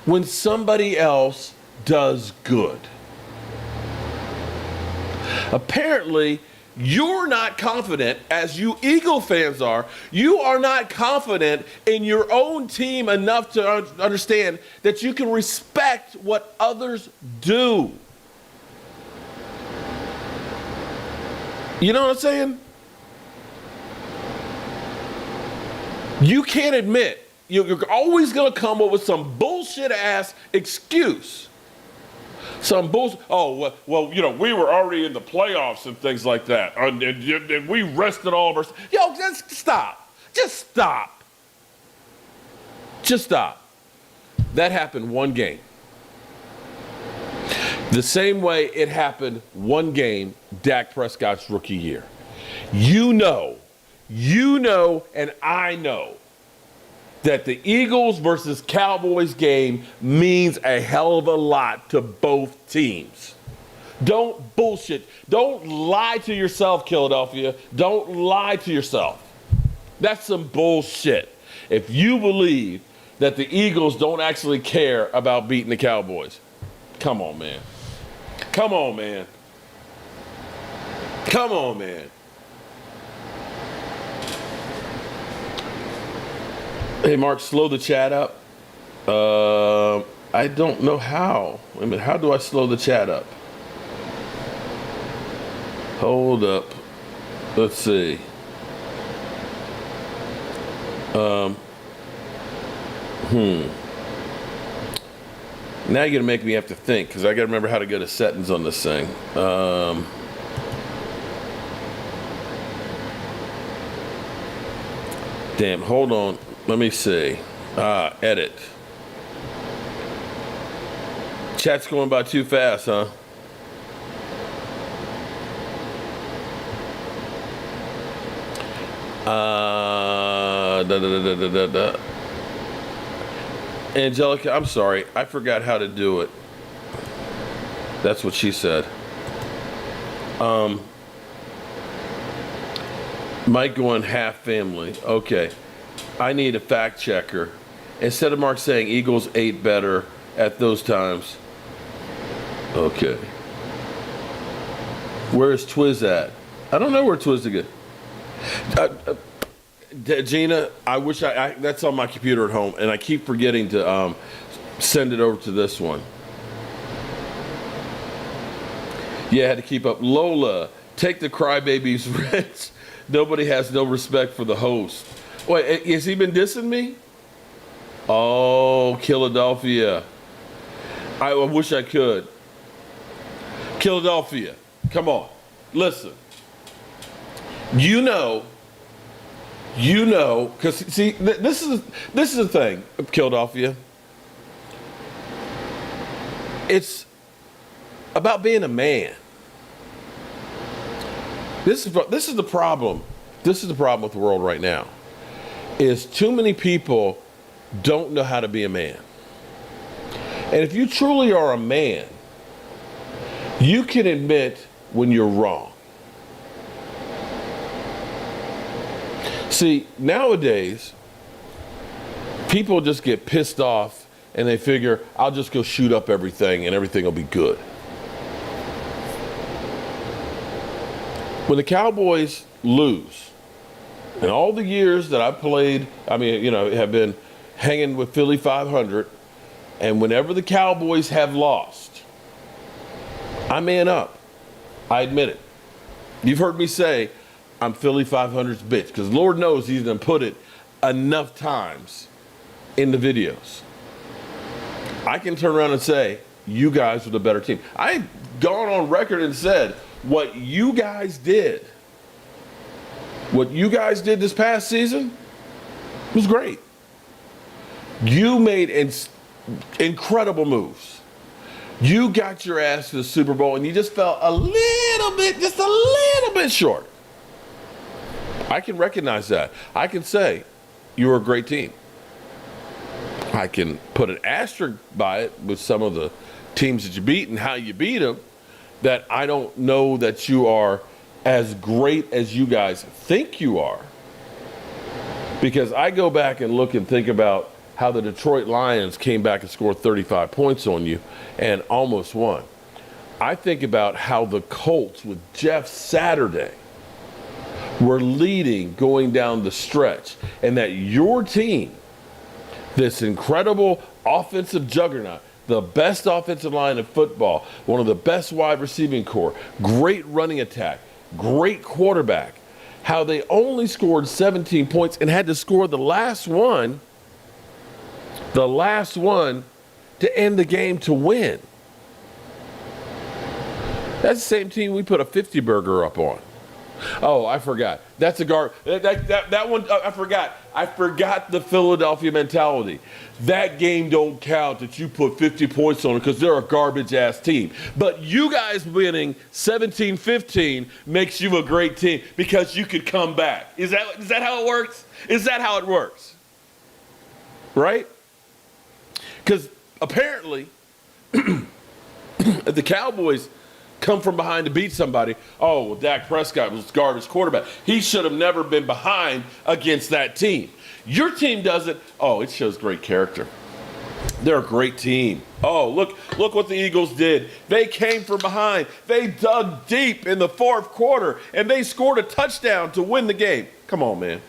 when somebody else does good. Apparently, you're not confident, as you Eagle fans are, you are not confident in your own team enough to understand that you can respect what others do. You know what I'm saying? You can't admit, you're always going to come up with some bullshit ass excuse. Some bullshit. Oh, well, you know, we were already in the playoffs and things like that. And we rested all of our. Yo, just stop. Just stop. Just stop. That happened one game. The same way it happened one game, Dak Prescott's rookie year. You know, and I know that the Eagles versus Cowboys game means a hell of a lot to both teams. Don't bullshit. Don't lie to yourself, Philadelphia. Don't lie to yourself. That's some bullshit. If you believe that the Eagles don't actually care about beating the Cowboys, come on, man. Come on, man. Come on, man. Hey, Mark, slow the chat up. I don't know how. Wait a minute, how do I slow the chat up? Hold up. Let's see. Now you're going to make me have to think, because I got to remember how to go to settings on this thing. Damn, hold on. Let me see. Edit. Chat's going by too fast, huh? Angelica, I'm sorry. I forgot how to do it. That's what she said. Mike going half family. Okay. I need a fact checker. Instead of Mark saying Eagles ate better at those times. Okay. Where's Twiz at? I don't know where Twiz is. Gina, I wish I that's on my computer at home, and I keep forgetting to send it over to this one. Yeah, I had to keep up. Lola, take the crybabies, Rich. Nobody has no respect for the host. Wait, has he been dissing me? Oh, Philadelphia. I wish I could. Philadelphia, come on. Listen. You know, because see, this is the thing, Philadelphia. It's about being a man. This is the problem. This is the problem with the world right now. Is too many people don't know how to be a man. And if you truly are a man, you can admit when you're wrong. See, nowadays, people just get pissed off and they figure, I'll just go shoot up everything and everything will be good. When the Cowboys lose, and all the years that I played, have been hanging with Philly 500, and whenever the Cowboys have lost, I man up. I admit it. You've heard me say, I'm Philly 500's bitch, because Lord knows he's done put it enough times in the videos. I can turn around and say, you guys were the better team. I've gone on record and said, what you guys did this past season was great. You made, and incredible moves. You got your ass to the Super Bowl and you just fell just a little bit short. I can recognize that. I can say you were a great team. I can put an asterisk by it with some of the teams that you beat and how you beat them, that I don't know that you are as great as you guys think you are. Because I go back and look and think about how the Detroit Lions came back and scored 35 points on you and almost won. I think about how the Colts with Jeff Saturday were leading going down the stretch, and that your team, this incredible offensive juggernaut, the best offensive line in football, one of the best wide receiving core, great running attack, great quarterback, how they only scored 17 points and had to score the last one to end the game to win. That's the same team we put a 50 burger up on. Oh, I forgot. That's a that one. I forgot. I forgot the Philadelphia mentality. That game don't count that you put 50 points on it because they're a garbage ass team. But you guys winning 17-15 makes you a great team because you could come back. Is that how it works? Is that how it works? Right? Because apparently, the Cowboys come from behind to beat somebody. Oh, well, Dak Prescott was garbage quarterback. He should have never been behind against that team. Your team does it. Oh, it shows great character. They're a great team. Oh, look what the Eagles did. They came from behind. They dug deep in the fourth quarter, and they scored a touchdown to win the game. Come on, man.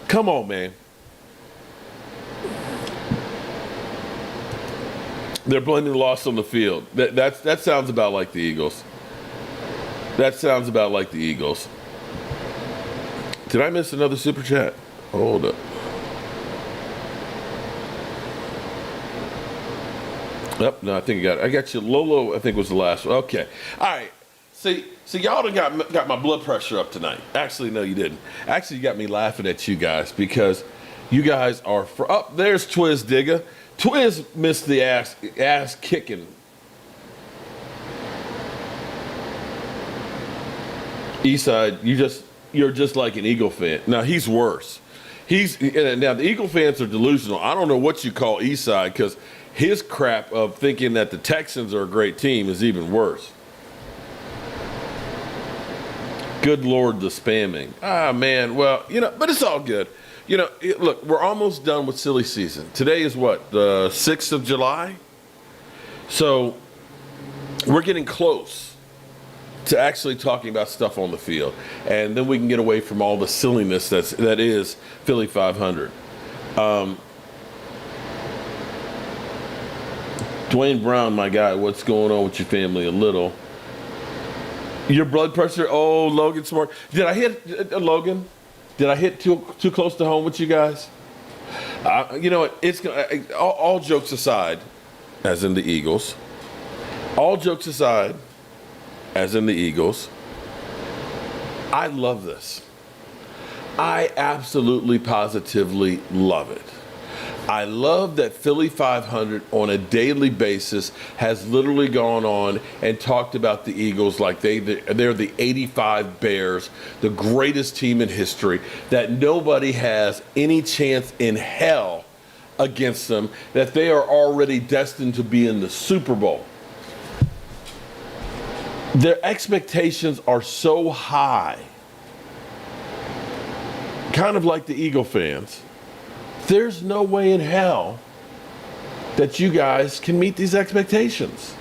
Come on, man. They're blending loss on the field. That sounds about like the Eagles. That sounds about like the Eagles. Did I miss another super chat? Hold up. Yep, no, I think I got you. Lolo, I think was the last one. Okay. All right. See, y'all done got my blood pressure up tonight. Actually, no, you didn't. Actually, you got me laughing at you guys because you guys are there's Twiz Digger. Twiz missed the ass kicking. Eastside, you're just like an Eagle fan. Now he's worse. Now the Eagle fans are delusional. I don't know what you call Eastside because his crap of thinking that the Texans are a great team is even worse. Good Lord, the spamming. Ah, man. Well, but it's all good. Look, we're almost done with silly season. Today is what, the 6th of July? So we're getting close to actually talking about stuff on the field. And then we can get away from all the silliness that is Philly 500. Dwayne Brown, my guy, what's going on with your family a little? Your blood pressure? Oh, Logan Smart. Did I hit Logan? Did I hit too close to home with you guys? You know what? It's all jokes aside, as in the Eagles. All jokes aside, as in the Eagles. I love this. I absolutely, positively love it. I love that Philly 500 on a daily basis has literally gone on and talked about the Eagles like they're the 85 Bears, the greatest team in history, that nobody has any chance in hell against them, that they are already destined to be in the Super Bowl. Their expectations are so high, kind of like the Eagle fans. There's no way in hell that you guys can meet these expectations.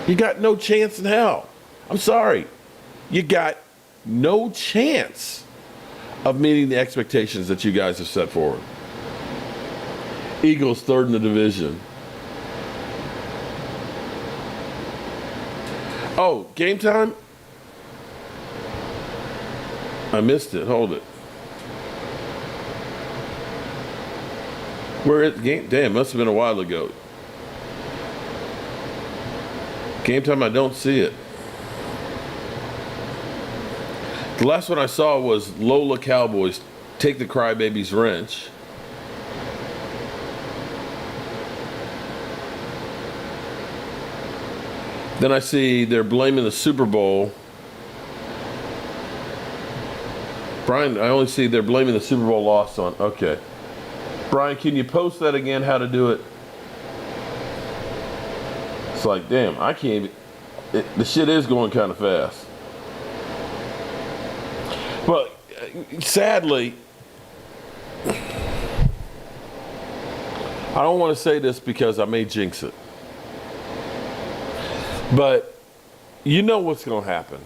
You got no chance in hell. I'm sorry. You got no chance of meeting the expectations that you guys have set forward. Eagles third in the division. Oh, game time? I missed it. Hold it. Where is game? Damn, must have been a while ago. Game time, I don't see it. The last one I saw was Lola Cowboys take the crybaby's wrench. Then I see they're blaming the Super Bowl. Brian, I only see they're blaming the Super Bowl loss on. Okay. Brian, can you post that again, how to do it? It's like, damn, I can't even. The shit is going kind of fast. But sadly, I don't want to say this because I may jinx it. But you know what's going to happen.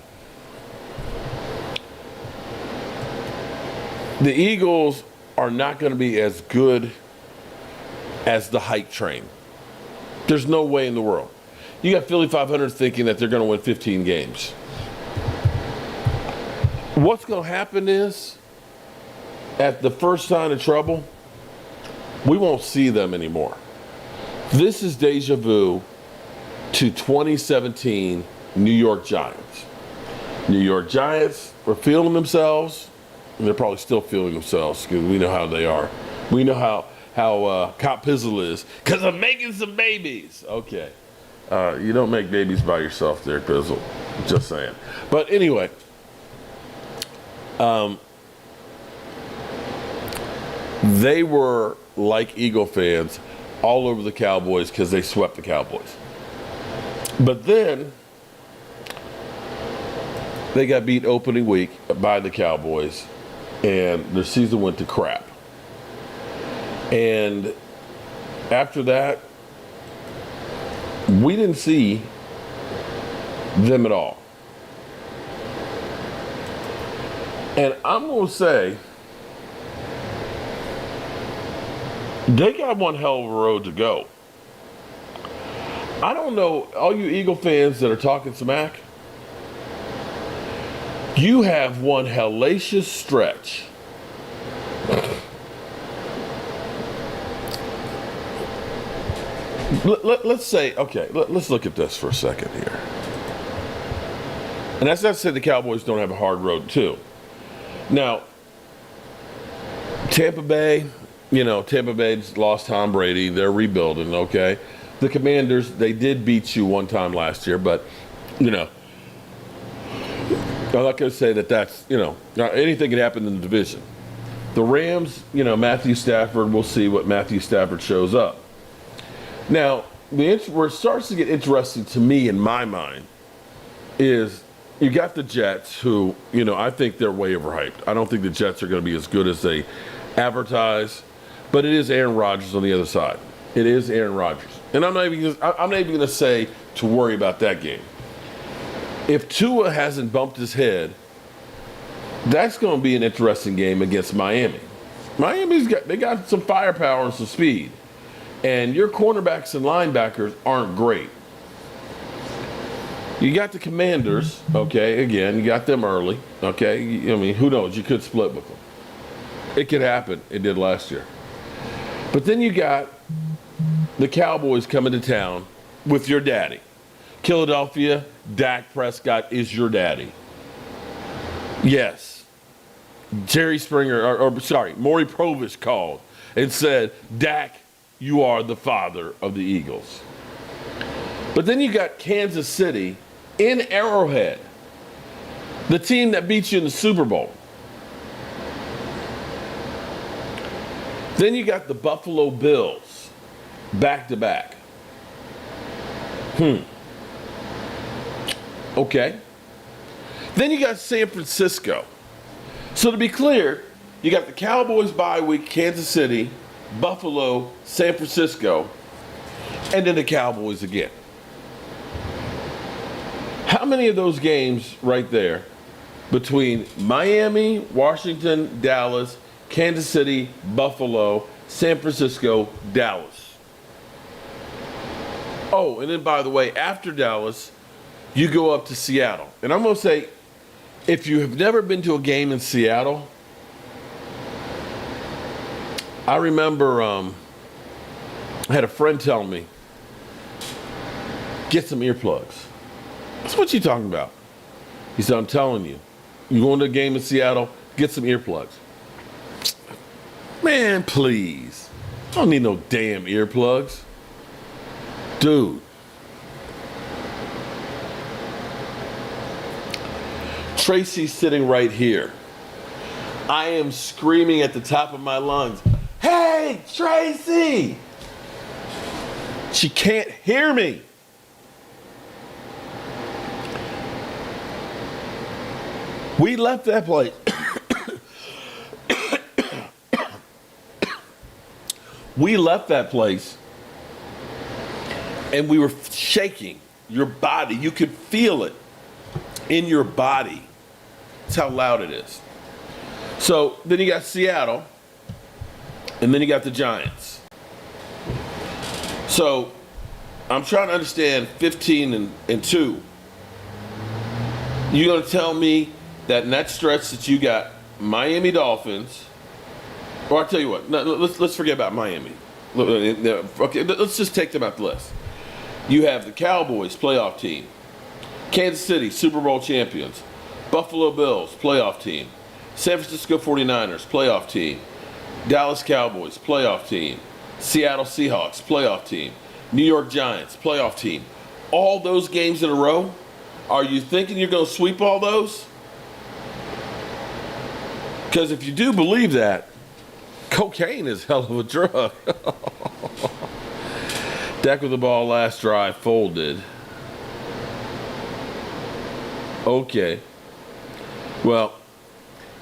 The Eagles are not going to be as good as the hype train. There's no way in the world. You got Philly 500 thinking that they're going to win 15 games. What's going to happen is, at the first sign of trouble, we won't see them anymore. This is deja vu to 2017 New York Giants. New York Giants were feeling themselves, and they're probably still feeling themselves because we know how they are. We know how Cop Pizzle is because I'm making some babies. Okay. You don't make babies by yourself there, Pizzle. Just saying. But anyway, they were like Eagle fans all over the Cowboys because they swept the Cowboys. But then they got beat opening week by the Cowboys, and their season went to crap. And after that, we didn't see them at all. And I'm going to say, they got one hell of a road to go. I don't know, all you Eagle fans that are talking smack, you have one hellacious stretch. Let's say, okay, let's look at this for a second here. And that's not to say the Cowboys don't have a hard road too. Now, Tampa Bay, Tampa Bay's lost Tom Brady. They're rebuilding, okay? The Commanders, they did beat you one time last year, but, I'm not going to say that's, anything can happen in the division. The Rams, Matthew Stafford, we'll see what Matthew Stafford shows up. Now, where it starts to get interesting to me in my mind is you got the Jets who, I think they're way overhyped. I don't think the Jets are going to be as good as they advertise, but it is Aaron Rodgers on the other side. It is Aaron Rodgers. And I'm not even going to say to worry about that game. If Tua hasn't bumped his head, that's going to be an interesting game against Miami. They got some firepower and some speed. And your cornerbacks and linebackers aren't great. You got the Commanders, okay, again, you got them early, okay? Who knows? You could split with them. It could happen. It did last year. But then you got the Cowboys coming to town with your daddy. Philadelphia, Dak Prescott is your daddy. Yes. Jerry Springer, Maury Povich called and said, Dak, you are the father of the Eagles. But then you got Kansas City in Arrowhead, the team that beat you in the Super Bowl. Then you got the Buffalo Bills back to back. Okay. Then you got San Francisco. So to be clear, you got the Cowboys bye week, Kansas City, Buffalo, San Francisco, and then the Cowboys again. How many of those games right there between Miami, Washington, Dallas, Kansas City, Buffalo, San Francisco, Dallas? Oh, and then by the way, after Dallas, you go up to Seattle. And I'm going to say, if you have never been to a game in Seattle, I remember I had a friend tell me, get some earplugs. That's what you talking about. He said, I'm telling you, you going to a game in Seattle, get some earplugs. Man, please. I don't need no damn earplugs. Dude. Tracy's sitting right here. I am screaming at the top of my lungs, "Hey, Tracy!" She can't hear me. We left that place. We left that place and we were shaking. Your body, you could feel it in your body. That's how loud it is. So then you got Seattle, and then you got the Giants. So I'm trying to understand 15-2. You're going to tell me that in that stretch that you got Miami Dolphins, or I'll tell you what, no, let's forget about Miami. Okay, let's just take them out the list. You have the Cowboys, playoff team. Kansas City, Super Bowl champions. Buffalo Bills, playoff team. San Francisco 49ers, playoff team. Dallas Cowboys, playoff team. Seattle Seahawks, playoff team. New York Giants, playoff team. All those games in a row? Are you thinking you're going to sweep all those? Because if you do believe that, cocaine is a hell of a drug. Dak with the ball last drive, folded. Okay. Well,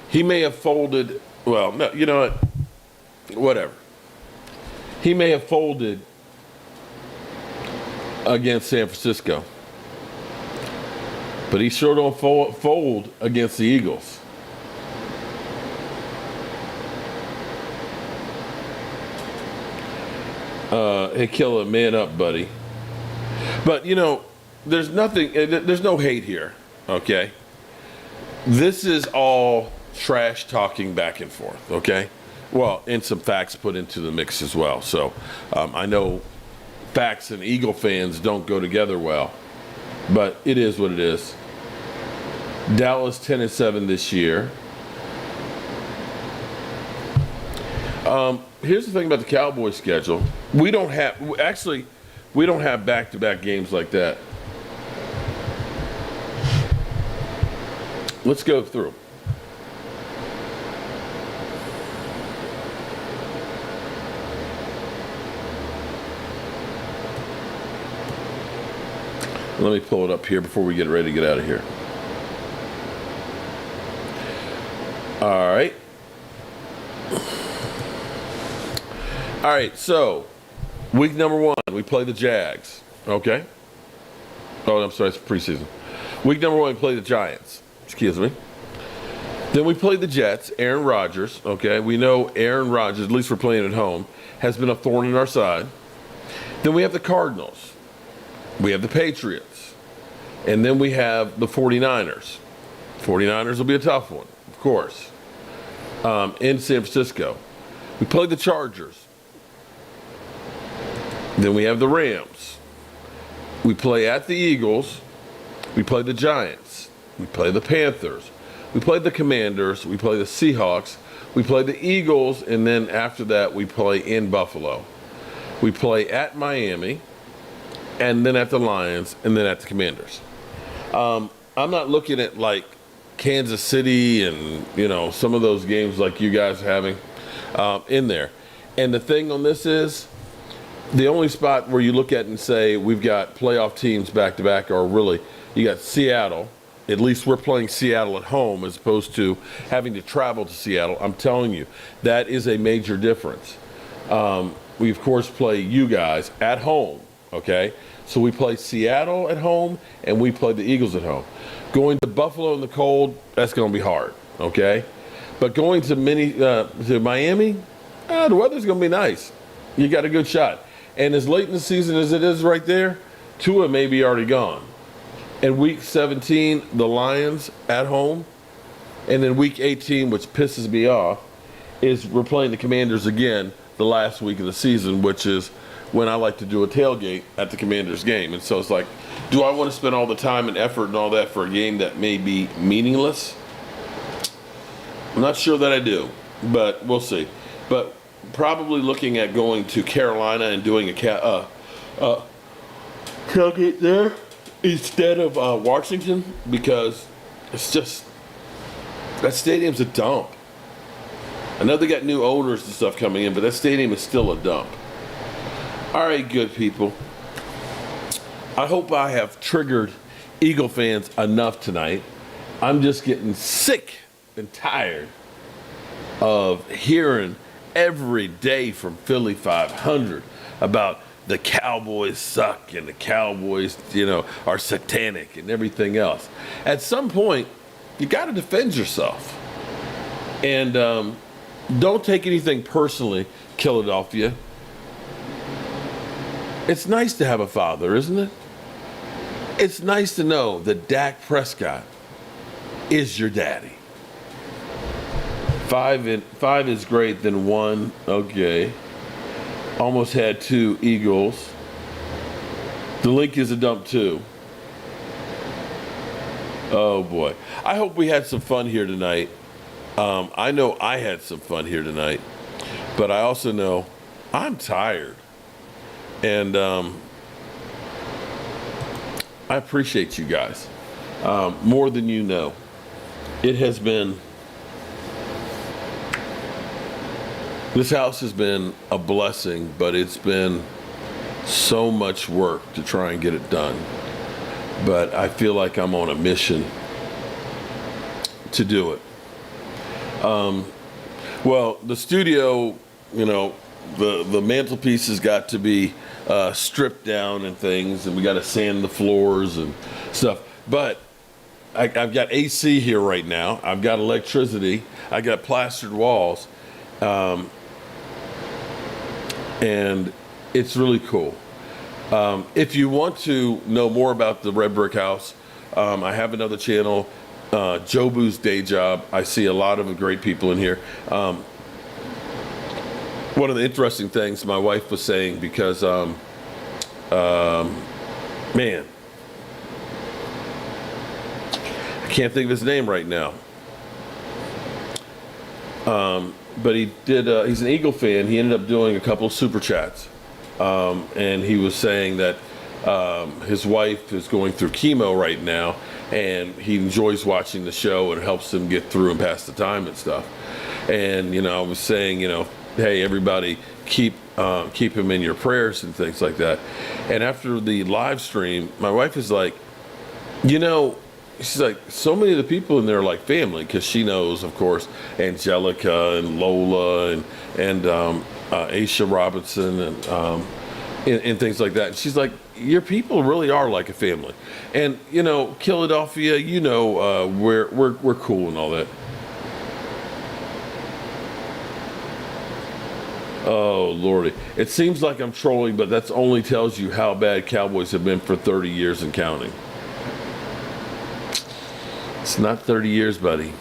he may have folded. Well, no, you know what? Whatever. He may have folded against San Francisco. But he sure don't fold against the Eagles. Hey, kill a man up, buddy. But, you know, there's no hate here, okay? This is all trash talking back and forth, okay? Well, and some facts put into the mix as well. So I know facts and Eagle fans don't go together well, but it is what it is. Dallas 10-7 this year. Here's the thing about the Cowboys schedule. We don't have back-to-back games like that. Let's go through. Let me pull it up here before we get ready to get out of here. All right. All right, so week number 1, we play the Jags, okay? Oh, I'm sorry, it's preseason. Week number 1, we play the Giants, excuse me. Then we play the Jets, Aaron Rodgers, okay? We know Aaron Rodgers, at least we're playing at home, has been a thorn in our side. Then we have the Cardinals. We have the Patriots. And then we have the 49ers. 49ers will be a tough one, of course, in San Francisco. We play the Chargers. Then we have the Rams. We play at the Eagles. We play the Giants. We play the Panthers. We play the Commanders. We play the Seahawks. We play the Eagles. And then after that, we play in Buffalo. We play at Miami. And then at the Lions. And then at the Commanders. I'm not looking at like Kansas City and, you know, some of those games like you guys are having in there. And the thing on this is, the only spot where you look at and say we've got playoff teams back-to-back are really, you got Seattle. At least we're playing Seattle at home as opposed to having to travel to Seattle. I'm telling you, that is a major difference. We, of course, play you guys at home, okay? So we play Seattle at home, and we play the Eagles at home. Going to Buffalo in the cold, that's going to be hard, okay? But going to Miami, the weather's going to be nice. You got a good shot. And as late in the season as it is right there, Tua may be already gone. And week 17, the Lions at home. And then week 18, which pisses me off, is we're playing the Commanders again the last week of the season, which is when I like to do a tailgate at the Commanders game. And so it's like, do I want to spend all the time and effort and all that for a game that may be meaningless? I'm not sure that I do, but we'll see. but probably looking at going to Carolina and doing a tailgate there instead of Washington, because it's just, that stadium's a dump. I know they got new owners and stuff coming in, but that stadium is still a dump. All right, good people. I hope I have triggered Eagle fans enough tonight. I'm just getting sick and tired of hearing every day from Philly 500 about the Cowboys suck and the Cowboys, are satanic and everything else. At some point, you got to defend yourself. And don't take anything personally, Philadelphia. It's nice to have a father, isn't it? It's nice to know that Dak Prescott is your daddy. 5 is great than 1. Okay. Almost had 2 Eagles. The link is a dump too. Oh boy. I hope we had some fun here tonight. I know I had some fun here tonight, but I also know I'm tired. And I appreciate you guys more than you know. It has been, this house has been a blessing, but it's been so much work to try and get it done. But I feel like I'm on a mission to do it. Well, the studio, the mantelpiece has got to be stripped down and things, and we got to sand the floors and stuff. But I've got AC here right now. I've got electricity. I got plastered walls. And it's really cool. If you want to know more about the Red Brick House, I have another channel, Jobu's Day Job. I see a lot of great people in here. One of the interesting things my wife was saying, because, man, I can't think of his name right now. But he did, he's an Eagle fan. He ended up doing a couple of super chats. And he was saying that his wife is going through chemo right now, and he enjoys watching the show. It helps him get through and pass the time and stuff. And, I was saying, hey, everybody, keep him in your prayers and things like that. And after the live stream, my wife is like, she's like, so many of the people in there are like family, because she knows, of course, Angelica and Lola and Aisha Robinson and things like that. And she's like, your people really are like a family. And, Philadelphia, we're cool and all that. Oh, Lordy. It seems like I'm trolling, but that only tells you how bad Cowboys have been for 30 years and counting. It's not 30 years, buddy.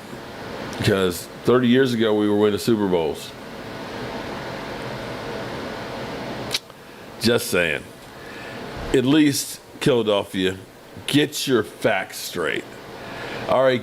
Because 30 years ago, we were winning Super Bowls. Just saying. At least, Philadelphia, get your facts straight. All right.